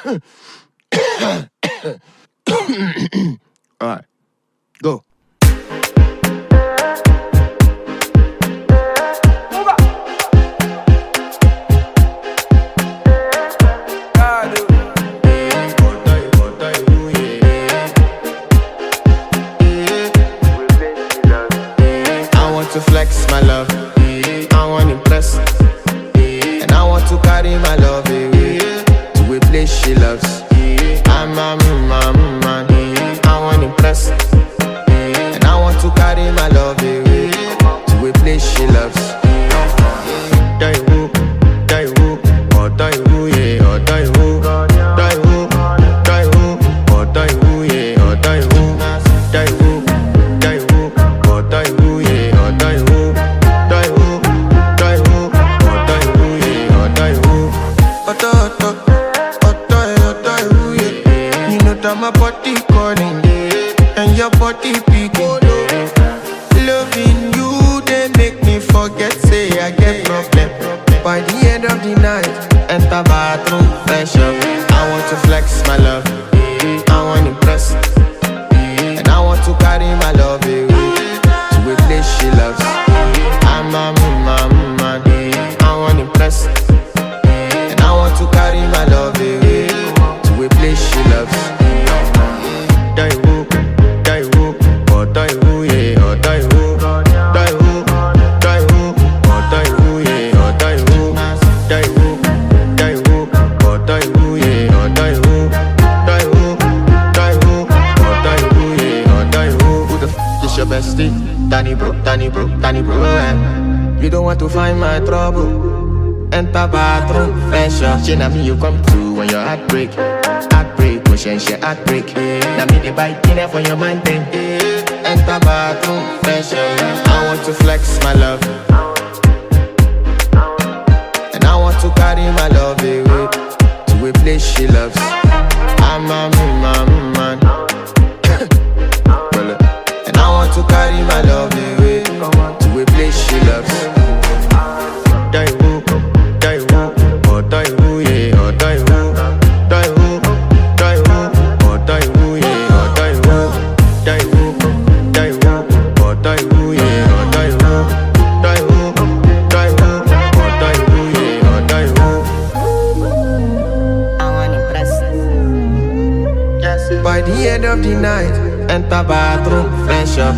All right, go. To flex my love, I want impress, and I want to carry my love away to a place she loves. I'm a man, I want impress, and I want to carry my love away to a place she loves. Die who, or die who, yeah, or die who, die who, or die who, yeah, or die who, die who, or die who, yeah. My body calling, and your body picking. Loving you, they make me forget, say I get problem. By the end of the night, enter bathroom, fresh up. I want to flex my love, I want to impress, and I want to carry my love away to a place she loves. I'm a man, I want to impress, and I want to carry my love away to a place she loves. Die who, or die who, yeah, or die who, die who, or die who, yeah, or die who, die who, or die who, yeah, or die who, or die who, yeah, or die who. Who the f is your bestie? Danny bro, You don't want to find my trouble. Enter bathroom, fresh up. She na me you come to when your heart break. Motion she heartbreak. Now me the bite dinner for your man then. Enter bathroom, fresh up. I want to flex my love, and I want to carry my love away to a place she loves. I'm a man, and I want to carry my love away to a place she loves. Die who, or die who, yeah, or die who, die who, or die who, yeah, or die who, die who, or die who, yeah, or die who, die who, or die who, yeah, or die who. I want impress. Yes. By the end of the night, enter bathroom, fresh up.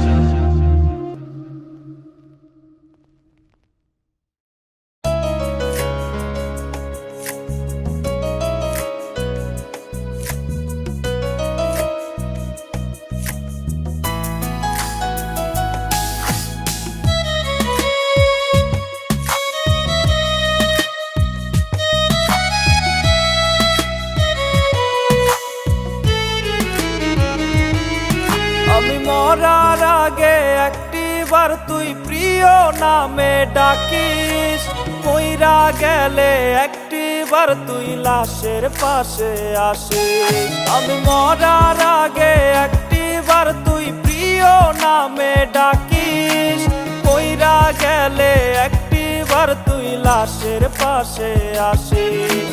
মরার আগে একটিবার তুই প্রিয় নামে ডাকিস, মইরা গেলে একটিবার তুই লাশের পাশে আসিস। আমি মরার আগে একটিবার তুই প্রিয় নামে ডাকিস, মইরা গেলে একটিবার তুই লাশের পাশে আসিস।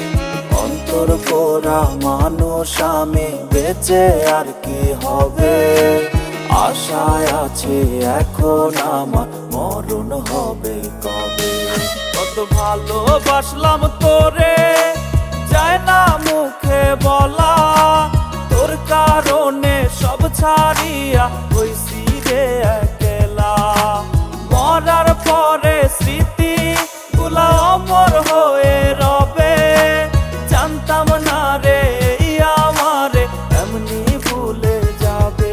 অন্তর পোড়া মানুষ আমি, বেঁচে আর কি হবে, আশায় আছে এখন আমার মরণ হবে কবে। কত ভালোবাসলাম তোরে, যায় না মুখে বলা, তোর কারণে সব ছাড়িয়া হইছি রে একলা। মরার পরে স্মৃতি গুলা অমর হয়ে রবে, জানতাম না রে আমারে এমনি ভুলে যাবে।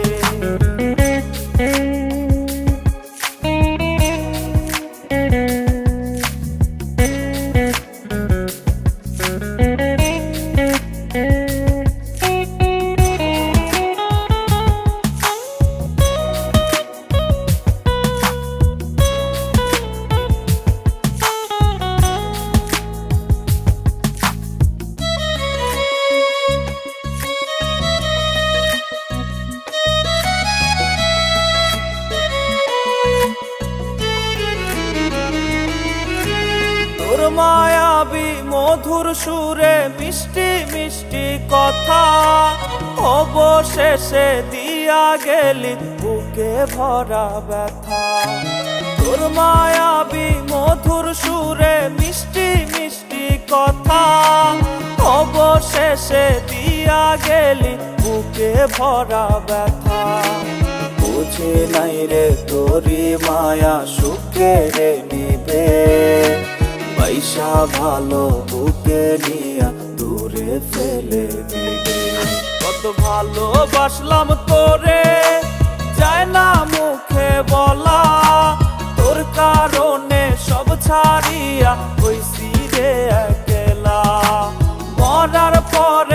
মায়াবী মধুর সুরে মিষ্টি মিষ্টি মিষ্টি কথা অবশেষে দিয়া গেলি বুকে ভরা ব্যথা। তোর মায়াবী মধুর সুরে মিষ্টি মিষ্টি কথা অবশেষে দিয়া গেলি বুকে ভরা ব্যথা। বুঝি নাই রে তোরি মায়া সুখে রে নিবে, পয়সা ভালো বুকে নিয়া দূরে ফেলে দিবে। কত ভালোবাসলাম তোরে যায় না মুখে বলা, তোর কারণে সব ছাড়িয়া হইছি রে একলা। মরার পর